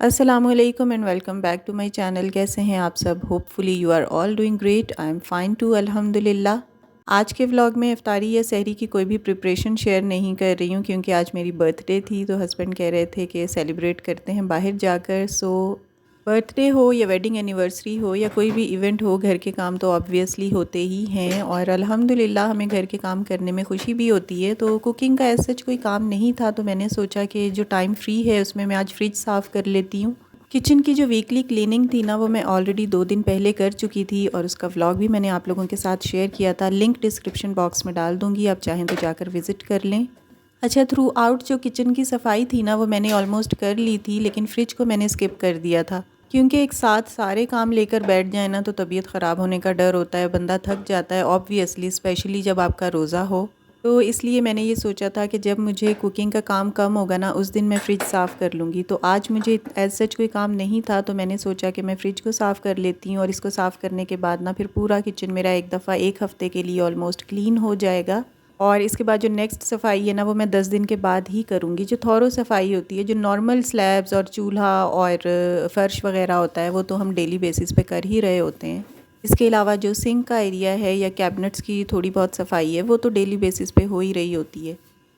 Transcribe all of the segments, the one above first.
अस्सलामुअलैकुम and welcome back to my channel. कैसे हैं आप सब? Hopefully you are all doing great. I am fine too अल्हम्दुलिल्लाह। आज के व्लॉग में इफ्तारी या सहरी की कोई भी प्रिपरेशन शेयर नहीं कर रही हूँ क्योंकि आज मेरी बर्थडे थी, तो हस्बैंड कह रहे थे कि सेलिब्रेट करते हैं बाहर जाकर। सो बर्थडे हो या वेडिंग एनिवर्सरी हो या कोई भी इवेंट हो, घर के काम तो ऑब्वियसली होते ही हैं और अल्हम्दुलिल्लाह हमें घर के काम करने में खुशी भी होती है। तो कुकिंग का ऐसा कोई काम नहीं था, तो मैंने सोचा कि जो टाइम फ्री है उसमें मैं आज फ्रिज साफ़ कर लेती हूँ। किचन की जो वीकली क्लीनिंग थी ना, वो मैं ऑलरेडी 2 दिन पहले कर चुकी थी और उसका व्लॉग भी मैंने आप लोगों के साथ शेयर किया था। लिंक डिस्क्रिप्शन बॉक्स में डाल दूँगी, आप चाहें तो जाकर विज़िट कर लें। अच्छा, थ्रू आउट जो किचन की सफाई थी ना, वो मैंने ऑलमोस्ट कर ली थी, लेकिन फ्रिज को मैंने स्किप कर दिया था क्योंकि एक साथ सारे काम लेकर बैठ जाए ना तो तबीयत ख़राब होने का डर होता है, बंदा थक जाता है ऑब्वियसली, स्पेशली जब आपका रोज़ा हो। तो इसलिए मैंने ये सोचा था कि जब मुझे कुकिंग का काम कम होगा ना, उस दिन मैं फ़्रिज साफ़ कर लूँगी। तो आज मुझे एज़ सच कोई काम नहीं था, तो मैंने सोचा कि मैं फ़्रिज को साफ़ कर लेती हूँ और इसको साफ़ करने के बाद ना फिर पूरा किचन मेरा एक दफ़ा 1 हफ़्ते के लिए ऑलमोस्ट क्लीन हो जाएगा। और इसके बाद जो नेक्स्ट सफाई है ना, वो मैं 10 दिन के बाद ही करूँगी। जो थॉरो सफाई होती है, जो नॉर्मल स्लैब्स और चूल्हा और फ़र्श वगैरह होता है, वो तो हम डेली बेसिस पे कर ही रहे होते हैं। इसके अलावा जो सिंक का एरिया है या कैबिनेट्स की थोड़ी बहुत सफाई है, वो तो डेली बेसिस पे हो ही रही होती है।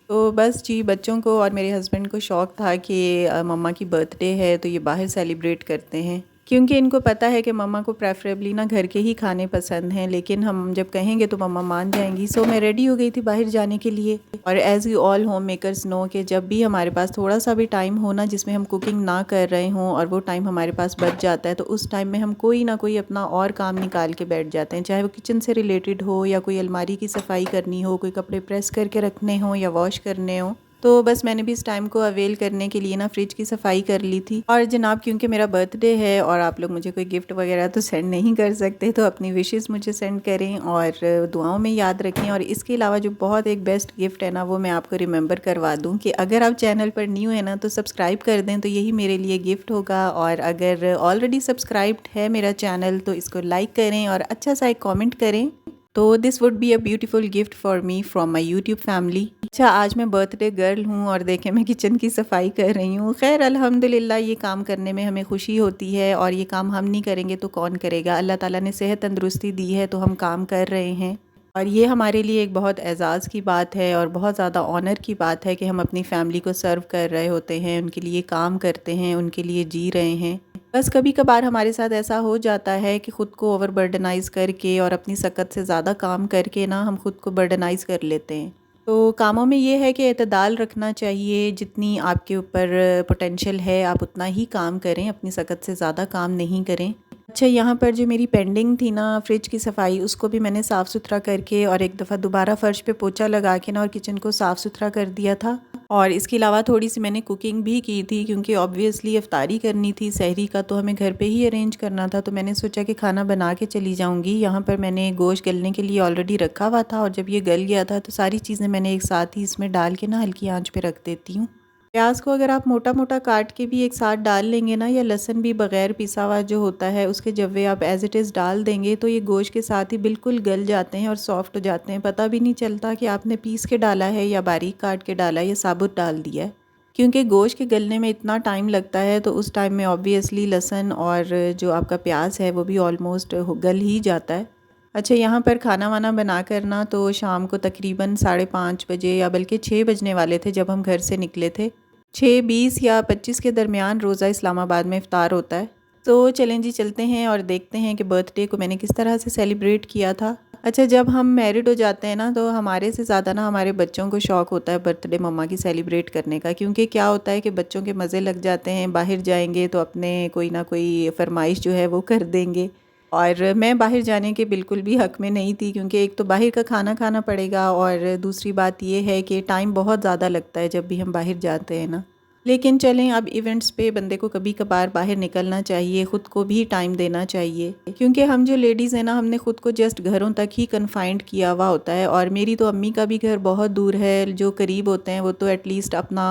तो बस जी, बच्चों को और मेरे हस्बैंड को शौक़ था कि मम्मा की बर्थडे है तो ये बाहर सेलिब्रेट करते हैं, क्योंकि इनको पता है कि मम्मा को प्रेफरेबली ना घर के ही खाने पसंद हैं, लेकिन हम जब कहेंगे तो मम्मा मान जाएंगी। सो मैं रेडी हो गई थी बाहर जाने के लिए। और as you all home makers know कि जब भी हमारे पास थोड़ा सा भी टाइम हो ना जिसमें हम कुकिंग ना कर रहे हों और वो टाइम हमारे पास बच जाता है, तो उस टाइम में हम कोई ना कोई अपना और काम निकाल के बैठ जाते हैं, चाहे वो किचन से रिलेटेड हो या कोई अलमारी की सफाई करनी हो, कोई कपड़े प्रेस करके रखने हों या वॉश करने हों। तो बस मैंने भी इस टाइम को अवेल करने के लिए ना फ्रिज की सफाई कर ली थी। और जनाब, क्योंकि मेरा बर्थडे है और आप लोग मुझे कोई गिफ्ट वगैरह तो सेंड नहीं कर सकते, तो अपनी विशेस मुझे सेंड करें और दुआओं में याद रखें। और इसके अलावा जो बहुत एक बेस्ट गिफ्ट है ना, वो मैं आपको रिमेंबर करवा दूं कि अगर आप चैनल पर न्यू है ना तो सब्सक्राइब कर दें, तो यही मेरे लिए गिफ्ट होगा। और अगर ऑलरेडी सब्सक्राइब्ड है मेरा चैनल तो इसको लाइक करें और अच्छा सा एक कॉमेंट करें। तो this would be a beautiful gift for me from my YouTube family. अच्छा, आज मैं बर्थडे गर्ल हूँ और देखें मैं किचन की सफाई कर रही हूँ। खैर अल्हम्दुलिल्लाह, ये काम करने में हमें खुशी होती है और ये काम हम नहीं करेंगे तो कौन करेगा। अल्लाह ताला ने सेहत तंदुरुस्ती दी है तो हम काम कर रहे हैं और ये हमारे लिए एक बहुत एज़ाज़ की बात है और बहुत ज़्यादा ऑनर की बात है कि हम अपनी फैमिली को सर्व कर रहे होते हैं, उनके लिए काम करते हैं, उनके लिए जी रहे हैं। बस कभी कभार हमारे साथ ऐसा हो जाता है कि ख़ुद को ओवर बर्डनाइज़ करके और अपनी सकत से ज़्यादा काम करके ना हम ख़ुद को बर्डनाइज़ कर लेते हैं। तो कामों में ये है कि एतदाल रखना चाहिए, जितनी आपके ऊपर पोटेंशियल है आप उतना ही काम करें, अपनी सकत से ज़्यादा काम नहीं करें। अच्छा, यहाँ पर जो मेरी पेंडिंग थी ना फ्रिज की सफाई, उसको भी मैंने साफ़ सुथरा करके और एक दफ़ा दोबारा फ़र्श पे पोछा लगा के ना और किचन को साफ़ सुथरा कर दिया था। और इसके अलावा थोड़ी सी मैंने कुकिंग भी की थी क्योंकि ऑब्वियसली इफ्तारी करनी थी, सहरी का तो हमें घर पे ही अरेंज करना था। तो मैंने सोचा कि खाना बना के चली जाऊंगी। यहाँ पर मैंने गोश्त गलने के लिए ऑलरेडी रखा हुआ था और जब ये गल गया था तो सारी चीज़ें मैंने एक साथ ही इसमें डाल के ना हल्की आंच पे रख देती हूँ। प्याज को अगर आप मोटा मोटा काट के भी एक साथ डाल लेंगे ना, या लहसुन भी बग़ैर पिसा हुआ जो होता है उसके जव्वे आप एज़ इट इज़ डाल देंगे, तो ये गोश्त के साथ ही बिल्कुल गल जाते हैं और सॉफ्ट हो जाते हैं। पता भी नहीं चलता कि आपने पीस के डाला है या बारीक काट के डाला है या साबुत डाल दिया है, क्योंकि गोश्त के गलने में इतना टाइम लगता है। तो उस टाइम में ऑब्वियसली लहसुन और जो आपका प्याज है वो भी ऑलमोस्ट गल ही जाता है। अच्छा, यहाँ पर खाना वाना बना कर ना तो शाम को तकरीबन 5:30 बजे या बल्कि 6 बजने वाले थे जब हम घर से निकले थे। 6:20 या 25 के दरमियान रोज़ा इस्लामाबाद में इफ़्तार होता है। तो चलें जी, चलते हैं और देखते हैं कि बर्थडे को मैंने किस तरह से सेलिब्रेट किया था। अच्छा, जब हम मैरिड हो जाते हैं ना तो हमारे से ज़्यादा ना हमारे बच्चों को शौक़ होता है बर्थडे मम्मा की सेलिब्रेट करने का, क्योंकि क्या होता है कि बच्चों के मज़े लग जाते हैं। बाहर जाएंगे तो अपने कोई ना कोई फरमाइश जो है वो कर देंगे और मैं बाहर जाने के बिल्कुल भी हक़ में नहीं थी, क्योंकि एक तो बाहर का खाना खाना पड़ेगा और दूसरी बात ये है कि टाइम बहुत ज़्यादा लगता है जब भी हम बाहर जाते हैं ना। लेकिन चलें, अब इवेंट्स पे बंदे को कभी कभार बाहर निकलना चाहिए, ख़ुद को भी टाइम देना चाहिए, क्योंकि हम जो लेडीज़ हैं ना, हमने ख़ुद को जस्ट घरों तक ही कन्फाइंड किया हुआ होता है। और मेरी तो अम्मी का भी घर बहुत दूर है, जो करीब होते हैं वो तो एटलीस्ट अपना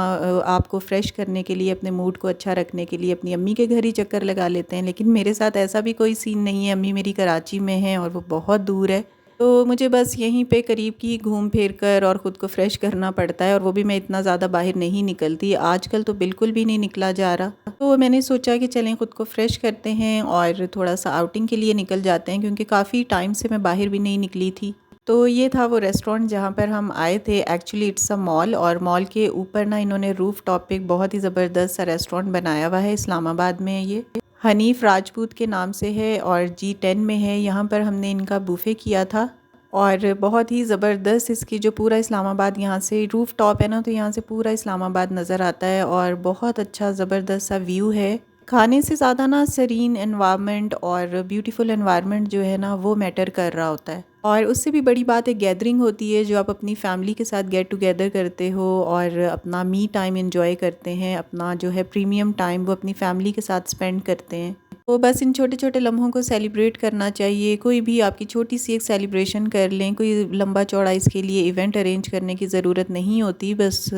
आपको फ्रेश करने के लिए, अपने मूड को अच्छा रखने के लिए अपनी अम्मी के घर ही चक्कर लगा लेते हैं। लेकिन मेरे साथ ऐसा भी कोई सीन नहीं है। अम्मी मेरी कराची में है और वो बहुत दूर है, तो मुझे बस यहीं पे करीब की घूम फिर कर और ख़ुद को फ्रेश करना पड़ता है, और वो भी मैं इतना ज़्यादा बाहर नहीं निकलती। आजकल तो बिल्कुल भी नहीं निकला जा रहा। तो मैंने सोचा कि चलें ख़ुद को फ्रेश करते हैं और थोड़ा सा आउटिंग के लिए निकल जाते हैं, क्योंकि काफ़ी टाइम से मैं बाहर भी नहीं निकली थी। तो ये था वो रेस्टोरेंट जहाँ पर हम आए थे। एक्चुअली इट्स अ मॉल, और मॉल के ऊपर ना इन्होंने रूफ टॉप पे एक बहुत ही ज़बरदस्त सा रेस्टोरेंट बनाया हुआ है। इस्लामाबाद में ये हनीफ राजपूत के नाम से है और G10 में है। यहाँ पर हमने इनका बुफ़े किया था, और बहुत ही ज़बरदस्त इसकी जो पूरा इस्लामाबाद, यहाँ से रूफ़ टॉप है ना, तो यहाँ से पूरा इस्लामाबाद नज़र आता है, और बहुत अच्छा ज़बरदस्त सा व्यू है। खाने से ज़्यादा ना सीरीन एनवायरनमेंट और ब्यूटीफुल एनवायरनमेंट जो है ना, वो मैटर कर रहा होता है। और उससे भी बड़ी बात एक गैदरिंग होती है, जो आप अपनी फैमिली के साथ गेट टुगेदर करते हो और अपना मी टाइम एंजॉय करते हैं। अपना जो है प्रीमियम टाइम वो अपनी फैमिली के साथ स्पेंड करते हैं। तो बस इन छोटे छोटे लम्हों को सेलिब्रेट करना चाहिए। कोई भी आपकी छोटी सी एक सेलिब्रेशन कर लें, कोई लंबा चौड़ा इसके लिए इवेंट अरेंज करने की ज़रूरत नहीं होती। बस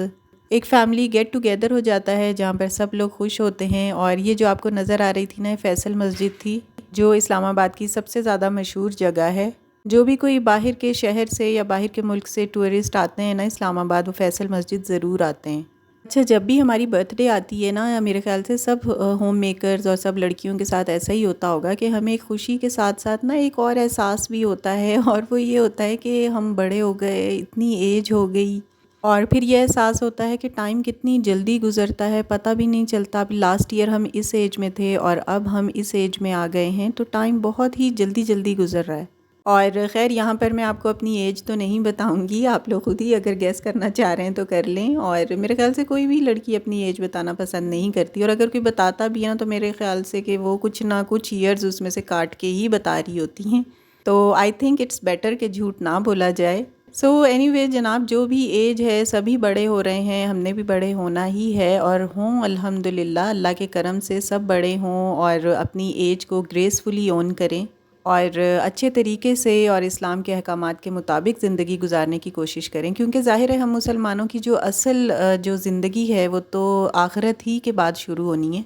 एक फैमिली गेट टुगेदर हो जाता है, जहाँ पर सब लोग खुश होते हैं। और ये जो आपको नज़र आ रही थी ना, फैसल मस्जिद थी, जो इस्लामाबाद की सबसे ज़्यादा मशहूर जगह है। जो भी कोई बाहर के शहर से या बाहर के मुल्क से टूरिस्ट आते हैं ना इस्लामाबाद, वो फैसल मस्जिद ज़रूर आते हैं। अच्छा, जब भी हमारी बर्थडे आती है ना, मेरे ख़्याल से सब होम मेकर्स और सब लड़कियों के साथ ऐसा ही होता होगा कि हमें खुशी के साथ साथ ना एक और एहसास भी होता है, और वो ये होता है कि हम बड़े हो गए, इतनी एज हो गई। और फिर ये एहसास होता है कि टाइम कितनी जल्दी गुज़रता है, पता भी नहीं चलता। अभी लास्ट ईयर हम इस एज में थे और अब हम इस एज में आ गए हैं, तो टाइम बहुत ही जल्दी जल्दी गुज़र रहा है। और ख़ैर, यहाँ पर मैं आपको अपनी एज तो नहीं बताऊँगी, आप लोग खुद ही अगर गेस करना चाह रहे हैं तो कर लें। और मेरे ख़्याल से कोई भी लड़की अपनी एज बताना पसंद नहीं करती, और अगर कोई बताता भी है ना, तो मेरे ख़्याल से कि वो कुछ ना कुछ ईयर्स उसमें से काट के ही बता रही होती हैं। तो आई थिंक इट्स बेटर कि झूठ ना बोला जाए। सो एनीवे जनाब, जो भी एज है सभी बड़े हो रहे हैं, हमने भी बड़े होना ही है, और हों अल्हम्दुलिल्लाह, अल्लाह के करम से सब बड़े हों और अपनी एज को ग्रेसफुली ऑन करें और अच्छे तरीके से और इस्लाम के अहकामात के मुताबिक ज़िंदगी गुजारने की कोशिश करें। क्योंकि ज़ाहिर है हम मुसलमानों की जो असल जो ज़िंदगी है वो तो आखिरत ही के बाद शुरू होनी है।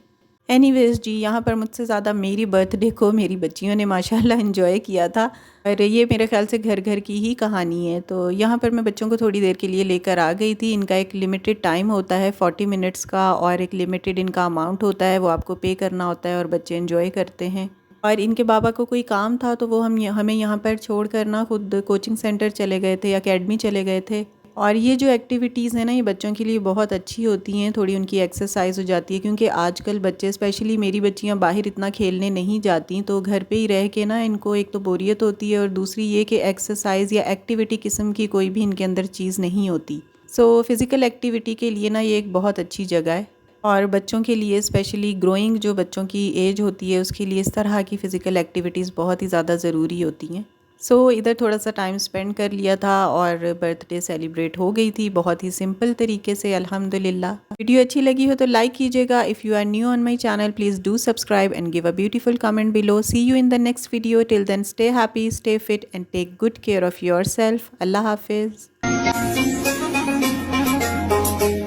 एनीवेज़ जी, यहाँ पर मुझसे ज़्यादा मेरी बर्थडे को मेरी बच्चियों ने माशाल्लाह एंजॉय किया था, और ये मेरे ख़्याल से घर घर की ही कहानी है। तो यहाँ पर मैं बच्चों को थोड़ी देर के लिए लेकर आ गई थी। इनका एक लिमिटेड टाइम होता है 40 मिनट्स का, और एक लिमिटेड इनका अमाउंट होता है, वो आपको पे करना होता है, और बच्चे एंजॉय करते हैं। और इनके बाबा को कोई काम था, तो वो हमें यहाँ पर छोड़ कर ना खुद कोचिंग सेंटर चले गए थे, अकेडमी चले गए थे। और ये जो एक्टिविटीज़ हैं ना, ये बच्चों के लिए बहुत अच्छी होती हैं, थोड़ी उनकी एक्सरसाइज हो जाती है। क्योंकि आजकल बच्चे, स्पेशली मेरी बच्चियाँ, बाहर इतना खेलने नहीं जाती, तो घर पे ही रह के ना इनको एक तो बोरियत होती है, और दूसरी ये कि एक्सरसाइज या एक्टिविटी किस्म की कोई भी इनके अंदर चीज़ नहीं होती। सो फ़िज़िकल एक्टिविटी के लिए ना ये एक बहुत अच्छी जगह है। और बच्चों के लिए, स्पेशली ग्रोइंग जो बच्चों की एज होती है, उसके लिए इस तरह की फ़िज़िकल एक्टिविटीज़ बहुत ही ज़्यादा ज़रूरी होती हैं। सो इधर थोड़ा सा टाइम स्पेंड कर लिया था, और बर्थडे सेलिब्रेट हो गई थी बहुत ही सिंपल तरीके से, अल्हम्दुलिल्लाह। वीडियो अच्छी लगी हो तो लाइक कीजिएगा। If you are new on my channel, please do subscribe and give a beautiful comment below. See you in the next video. Till then, stay happy, stay fit and take good care of yourself. अल्लाह हाफिज़।